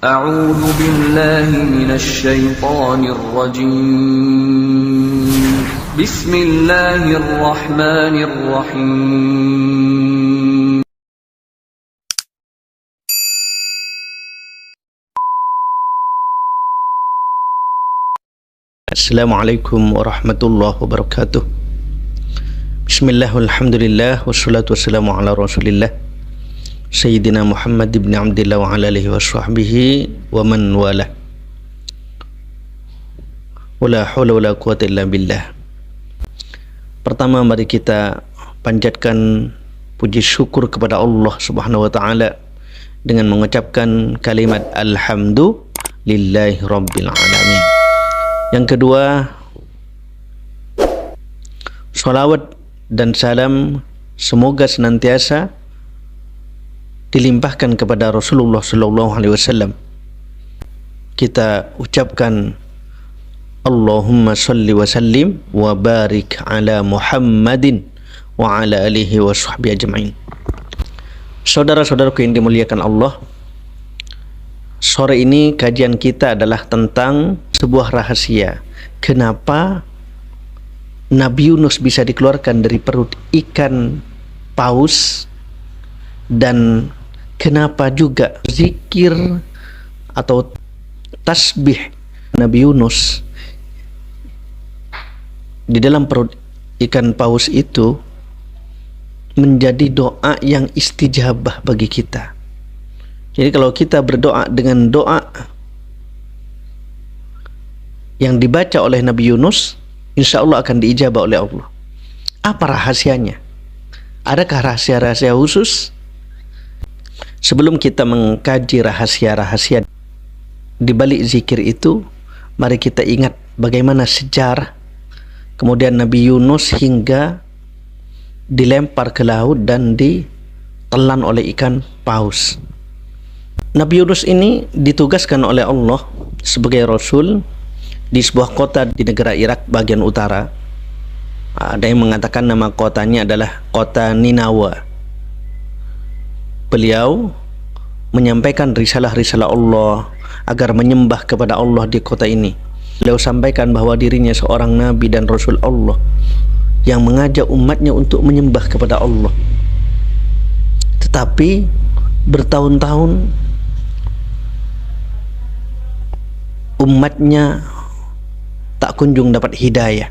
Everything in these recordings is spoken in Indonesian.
أعوذ بالله من الشيطان الرجيم بسم الله الرحمن الرحيم Assalamualaikum warahmatullahi wabarakatuh. Bismillah, walhamdulillah, wassalatu wassalamu ala rasulillah Sayyidina Muhammad ibn Abdillah wa ala alihi wa sahbihi wa man wala. Wala hawla wala quwata illa billah. Pertama, mari kita panjatkan puji syukur kepada Allah Subhanahu wa taala dengan mengucapkan kalimat alhamdulillahi rabbil alamin. Yang kedua, salawat dan salam semoga senantiasa dilimpahkan kepada Rasulullah sallallahu alaihi wasallam. Kita ucapkan Allahumma salli wa sallim wa barik ala Muhammadin wa ala alihi wa sahbihi ajma'in. Saudara-saudaraku yang dimuliakan Allah, sore ini kajian kita adalah tentang sebuah rahasia. Kenapa Nabi Yunus bisa dikeluarkan dari perut ikan paus, dan kenapa juga zikir atau tasbih Nabi Yunus di dalam perut ikan paus itu menjadi doa yang istijabah bagi kita. Jadi kalau kita berdoa dengan doa yang dibaca oleh Nabi Yunus, insya Allah akan diijabah oleh Allah. Apa rahasianya? Adakah rahasia-rahasia khusus? Sebelum kita mengkaji rahasia-rahasia di balik zikir itu, mari kita ingat bagaimana sejarah kemudian Nabi Yunus hingga dilempar ke laut dan ditelan oleh ikan paus. Nabi Yunus ini ditugaskan oleh Allah sebagai Rasul di sebuah kota di negara Irak bagian utara. Ada yang mengatakan nama kotanya adalah kota Ninawa. Beliau menyampaikan risalah-risalah Allah agar menyembah kepada Allah di kota ini. Beliau sampaikan bahwa dirinya seorang Nabi dan Rasul Allah yang mengajak umatnya untuk menyembah kepada Allah. Tetapi bertahun-tahun umatnya tak kunjung dapat hidayah,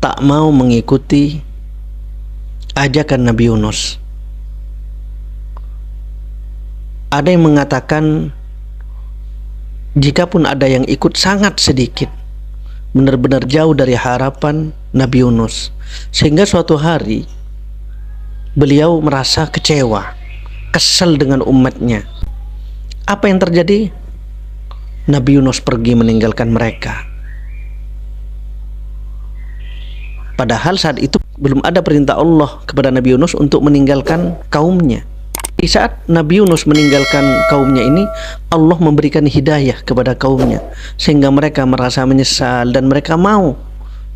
tak mau mengikuti ajakan Nabi Yunus. Ada yang mengatakan jikapun ada yang ikut sangat sedikit, benar-benar jauh dari harapan Nabi Yunus, sehingga suatu hari beliau merasa kecewa, kesal dengan umatnya. Apa yang terjadi? Nabi Yunus pergi meninggalkan mereka. Padahal saat itu belum ada perintah Allah kepada Nabi Yunus untuk meninggalkan kaumnya. Di saat Nabi Yunus meninggalkan kaumnya ini, Allah memberikan hidayah kepada kaumnya sehingga mereka merasa menyesal dan mereka mau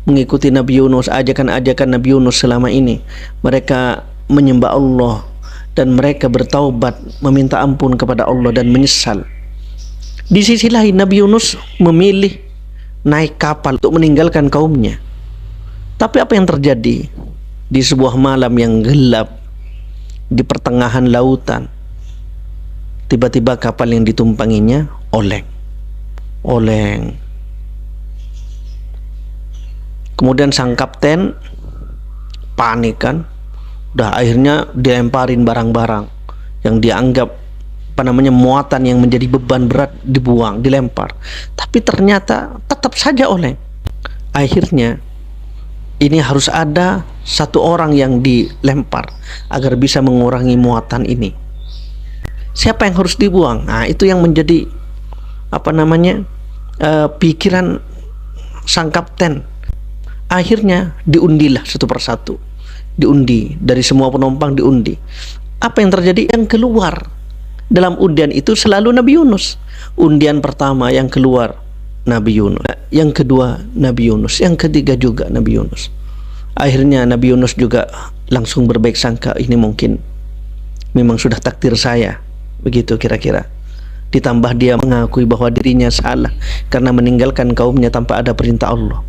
mengikuti Nabi Yunus, ajakan-ajakan Nabi Yunus selama ini. Mereka menyembah Allah dan mereka bertaubat, meminta ampun kepada Allah dan menyesal. Di sisi lain, Nabi Yunus memilih naik kapal untuk meninggalkan kaumnya. Tapi apa yang terjadi? Di sebuah malam yang gelap di pertengahan lautan, tiba-tiba kapal yang ditumpanginya oleng. Kemudian sang kapten panik kan, udah akhirnya dilemparin barang-barang yang dianggap muatan yang menjadi beban berat, dibuang, dilempar. Tapi ternyata tetap saja oleng. Akhirnya ini harus ada satu orang yang dilempar agar bisa mengurangi muatan ini. Siapa yang harus dibuang? Nah, itu yang menjadi pikiran sang kapten. Akhirnya diundilah satu persatu. Diundi, dari semua penumpang diundi. Apa yang terjadi? Yang keluar dalam undian itu selalu Nabi Yunus. Undian pertama yang keluar Nabi Yunus, yang kedua Nabi Yunus, yang ketiga juga Nabi Yunus. Akhirnya Nabi Yunus juga langsung berbaik sangka, ini mungkin memang sudah takdir saya, begitu kira-kira. ditambah dia mengakui bahwa dirinya salah karena meninggalkan kaumnya tanpa ada perintah Allah.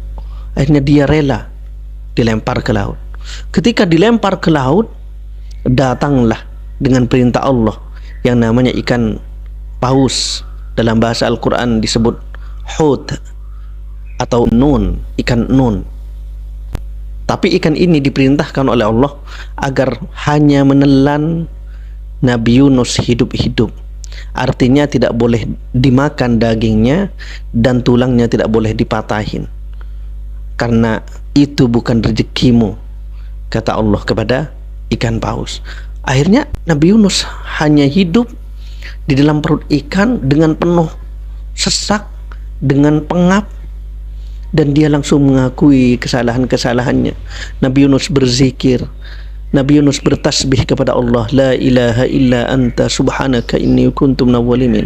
Akhirnya dia rela dilempar ke laut. Ketika dilempar ke laut, datanglah dengan perintah Allah yang namanya ikan paus. Dalam bahasa Al-Quran disebut hut atau nun, ikan nun. Tapi ikan ini diperintahkan oleh Allah agar hanya menelan Nabi Yunus hidup-hidup. Artinya tidak boleh dimakan dagingnya dan tulangnya tidak boleh dipatahin, karena itu bukan rezekimu, kata Allah kepada ikan paus. Akhirnya Nabi Yunus hanya hidup di dalam perut ikan dengan penuh sesak, dengan pengap, dan dia langsung mengakui kesalahan-kesalahannya. Nabi Yunus berzikir, Nabi Yunus bertasbih kepada Allah, la ilaha illa anta subhanaka inni kuntu minadh dhalimin.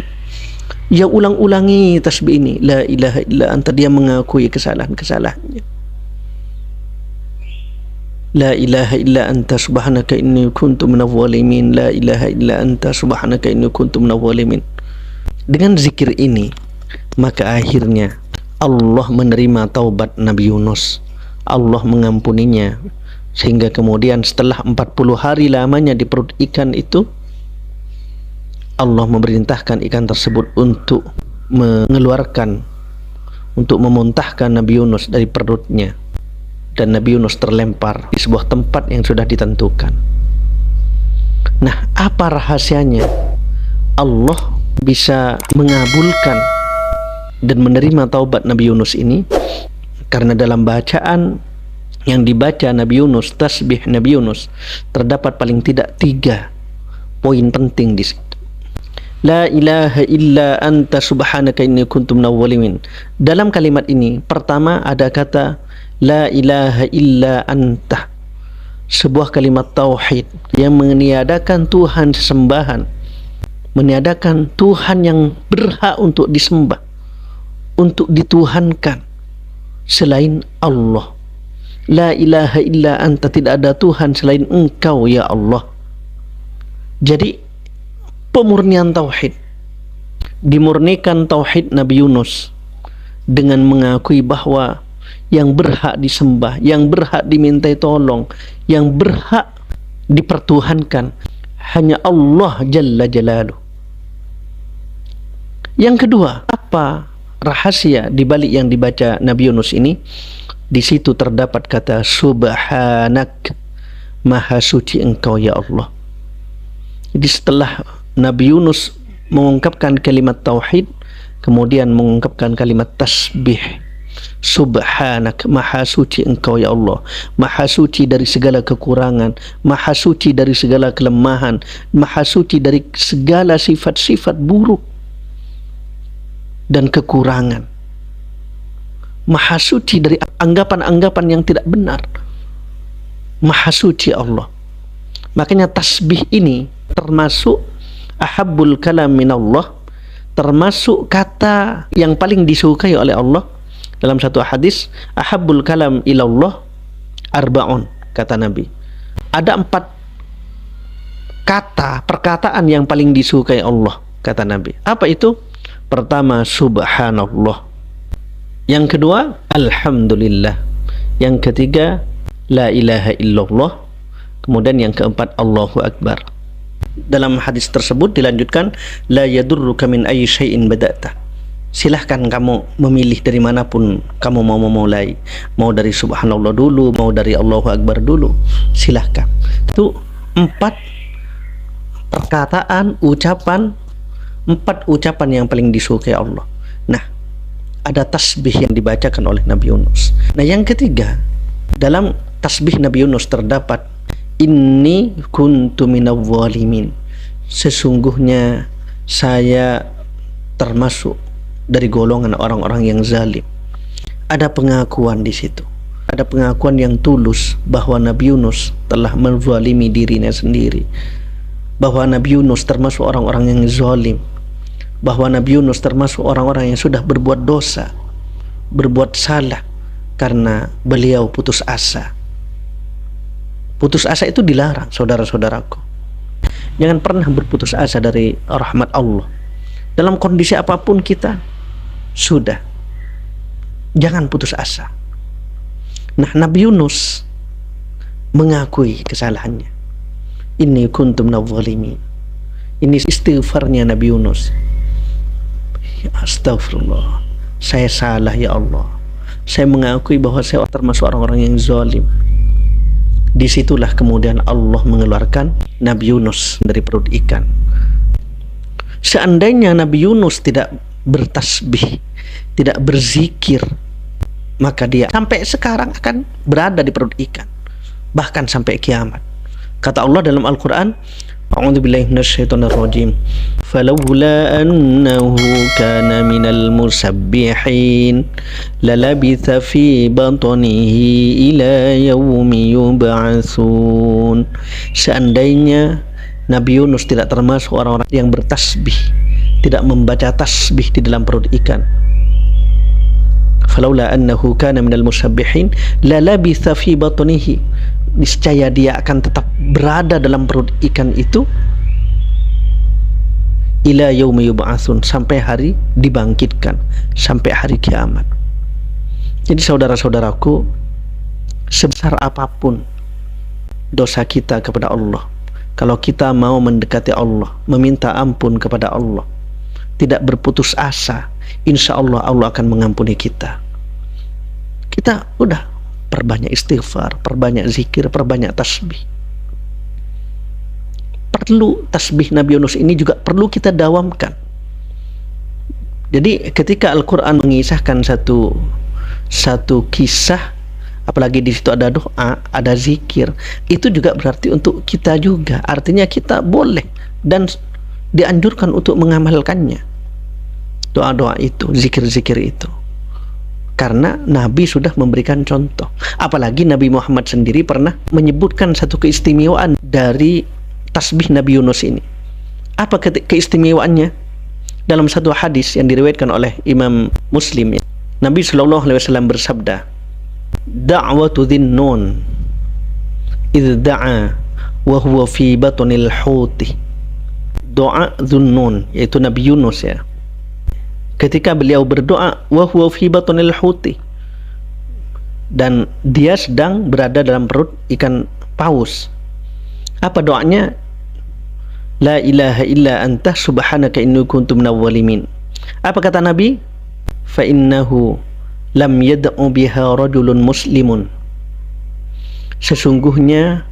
Dia ulang-ulangi tasbih ini, la ilaha illa anta. Dia mengakui kesalahan-kesalahannya. La ilaha illa anta subhanaka inni kuntu minadh dhalimin, la ilaha illa anta subhanaka inni kuntu minadh dhalimin. Dengan zikir ini, maka akhirnya Allah menerima taubat Nabi Yunus. Allah mengampuninya, sehingga kemudian setelah 40 hari lamanya di perut ikan itu, Allah memerintahkan ikan tersebut untuk mengeluarkan, untuk memuntahkan Nabi Yunus dari perutnya, dan Nabi Yunus terlempar di sebuah tempat yang sudah ditentukan. Nah, apa rahasianya Allah bisa mengabulkan dan menerima taubat Nabi Yunus ini? Karena dalam bacaan yang dibaca Nabi Yunus, tasbih Nabi Yunus, terdapat paling tidak 3 poin penting di situ. La ilaha illa anta subhanaka inni kuntu minadh dhalimin. Dalam kalimat ini pertama ada kata la ilaha illa anta, sebuah kalimat tauhid yang meniadakan Tuhan sesembahan, meniadakan Tuhan yang berhak untuk disembah, untuk dituhankan selain Allah. La ilaha illa anta, tidak ada Tuhan selain engkau ya Allah. Jadi pemurnian tauhid, dimurnikan tauhid Nabi Yunus dengan mengakui bahwa yang berhak disembah, yang berhak dimintai tolong, yang berhak dipertuhankan hanya Allah Jalla Jalaluh. Yang kedua, apa rahasia di balik yang dibaca Nabi Yunus ini? Di situ terdapat kata subhanak, maha suci engkau ya Allah. Jadi setelah Nabi Yunus mengungkapkan kalimat tauhid, kemudian mengungkapkan kalimat tasbih, subhanak, maha suci engkau ya Allah, maha suci dari segala kekurangan, maha suci dari segala kelemahan, maha suci dari segala sifat-sifat buruk dan kekurangan, maha suci dari anggapan-anggapan yang tidak benar. Maha suci Allah. Makanya tasbih ini termasuk ahabbul kalam minallah, termasuk kata yang paling disukai oleh Allah. Dalam satu hadis, ahabbul kalam ilallah arba'un, kata Nabi. Ada 4 kata, perkataan yang paling disukai Allah, kata Nabi. Apa itu? Pertama, subhanallah. Yang kedua, alhamdulillah. Yang ketiga, la ilaha illallah. Kemudian yang keempat, Allahu Akbar. Dalam hadis tersebut dilanjutkan, la yadurruka min ayyi syai'in bada'ta. Silahkan kamu memilih dari manapun kamu mau memulai. Mau dari subhanallah dulu, mau dari Allahu Akbar dulu, silahkan. Itu 4 perkataan, ucapan, 4 ucapan yang paling disukai Allah. Nah, ada tasbih yang dibacakan oleh Nabi Yunus. Nah, yang ketiga, dalam tasbih Nabi Yunus terdapat inni kuntu minadh dhalimin. Sesungguhnya saya termasuk dari golongan orang-orang yang zalim. Ada pengakuan di situ. Ada pengakuan yang tulus bahwa Nabi Yunus telah menzalimi dirinya sendiri. Bahwa Nabi Yunus termasuk orang-orang yang zalim. Bahwa Nabi Yunus termasuk orang-orang yang sudah berbuat dosa, berbuat salah, karena beliau putus asa. Putus asa itu dilarang, saudara-saudaraku. Jangan pernah berputus asa dari rahmat Allah. dalam kondisi apapun kita, sudah, jangan putus asa. Nah, Nabi Yunus mengakui kesalahannya. Inni kuntum minadh-dhalimin. Ini istighfarnya Nabi Yunus. Ya, astagfirullah, saya salah ya Allah. Saya mengakui bahwa saya termasuk orang-orang yang zalim. Disitulah kemudian Allah mengeluarkan Nabi Yunus dari perut ikan. Seandainya Nabi Yunus tidak bertasbih, tidak berzikir, maka dia sampai sekarang akan berada di perut ikan, bahkan sampai kiamat. Kata Allah dalam Al-Quran, a'udzubillahi minasyaitonir rajim, falawla annahu kana minal musabbihin lalabitha fi batnihi ila yaumi yub'atsun. Seandainya Nabi Yunus tidak termasuk orang-orang yang bertasbih, tidak membaca tasbih di dalam perut ikan, falaula annahu kana minal musabbihin lalabitha fi batnihi, niscaya dia akan tetap berada dalam perut ikan itu ila yaumi yub'atsun, sampai hari dibangkitkan, sampai hari kiamat. Jadi saudara-saudaraku, sebesar apapun dosa kita kepada Allah, kalau kita mau mendekati Allah, meminta ampun kepada Allah, tidak berputus asa, insya Allah Allah akan mengampuni kita. Kita udah perbanyak istighfar, perbanyak zikir, perbanyak tasbih. Perlu tasbih Nabi Yunus ini juga perlu kita dawamkan. Jadi ketika Al-Quran mengisahkan satu kisah, apalagi di situ ada doa, ada zikir, itu juga berarti untuk kita juga. Artinya kita boleh dan dianjurkan untuk mengamalkannya, doa-doa itu, zikir-zikir itu, karena Nabi sudah memberikan contoh. Apalagi Nabi Muhammad sendiri pernah menyebutkan satu keistimewaan dari tasbih Nabi Yunus ini. Apa keistimewaannya? Dalam satu hadis yang diriwayatkan oleh Imam Muslim, Nabi SAW bersabda, da'watu dhinnun idh da'a wa huwa fi batnil huti. Doa Dhunnun, yaitu Nabi Yunus ya, ketika beliau berdoa wa huwa fi batnil huti, dan dia sedang berada dalam perut ikan paus. Apa doanya? La ilaha illa anta subhanaka inni kuntu minadh-dhalimin. Apa kata Nabi? Fa innahu lam yad'u biha rajulun muslimun. Sesungguhnya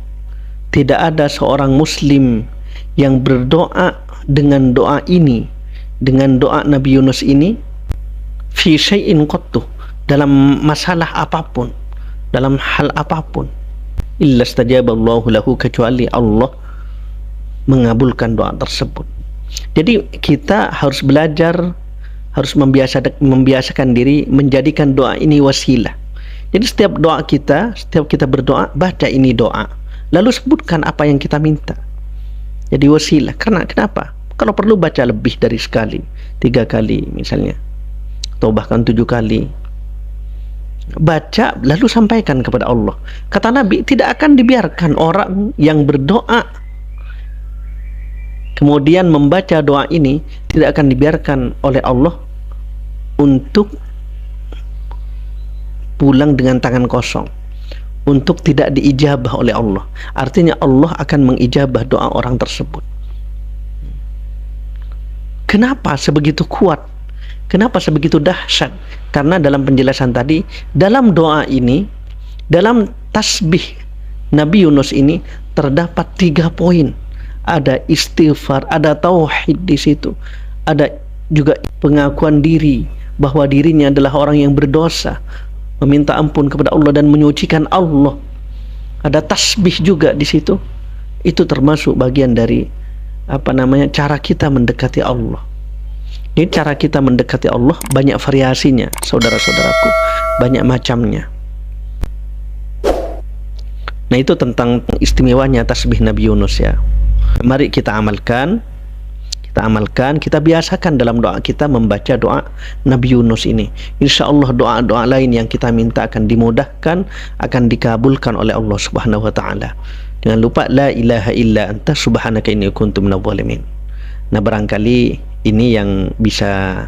tidak ada seorang muslim yang berdoa dengan doa ini, dengan doa Nabi Yunus ini, fi syai'in qattu, dalam masalah apapun, dalam hal apapun, illa istajaballahu lahu, kecuali Allah mengabulkan doa tersebut. Jadi kita harus belajar, harus membiasakan diri menjadikan doa ini wasilah. Jadi setiap doa kita, setiap kita berdoa, baca ini doa, lalu sebutkan apa yang kita minta. Jadi wasilah. Karena kenapa? Kalau perlu baca lebih dari sekali, 3 kali misalnya, atau bahkan 7 kali. Baca lalu sampaikan kepada Allah. Kata Nabi, tidak akan dibiarkan orang yang berdoa kemudian membaca doa ini, tidak akan dibiarkan oleh Allah untuk pulang dengan tangan kosong, untuk tidak diijabah oleh Allah. Artinya Allah akan mengijabah doa orang tersebut. Kenapa sebegitu kuat? Kenapa sebegitu dahsyat? Karena dalam penjelasan tadi, dalam doa ini, dalam tasbih Nabi Yunus ini terdapat 3 poin. Ada istighfar, ada tauhid di situ, ada juga pengakuan diri bahwa dirinya adalah orang yang berdosa, meminta ampun kepada Allah dan menyucikan Allah. Ada tasbih juga di situ. Itu termasuk bagian dari cara kita mendekati Allah. Ini cara kita mendekati Allah banyak variasinya, saudara-saudaraku, banyak macamnya. Nah, itu tentang istimewanya tasbih Nabi Yunus ya. Mari kita amalkan, kita biasakan dalam doa kita membaca doa Nabi Yunus ini. Insya Allah doa-doa lain yang kita minta akan dimudahkan, akan dikabulkan oleh Allah Subhanahu wa Ta'ala. Jangan lupa la ilaha illa anta subhanaka inni kuntu minadh-dhalimin. Nah, barangkali Ini yang bisa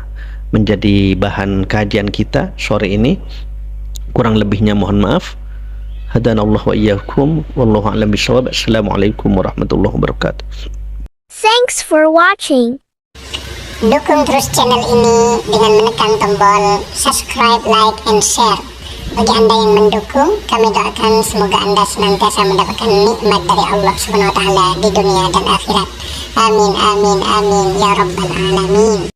menjadi bahan kajian kita sore ini. Kurang lebihnya mohon maaf. Hadanallahu wa iyyakum wallahu a'lam bishawab. Assalamualaikum warahmatullahi wabarakatuh. Thanks for watching. Dukung terus channel ini dengan menekan tombol subscribe, like, and share. Bagi Anda yang mendukung, kami doakan semoga Anda senantiasa mendapatkan nikmat dari Allah Subhanahu wa Ta'ala di dunia dan akhirat. Amin, amin, amin, ya Rabbal Alamin.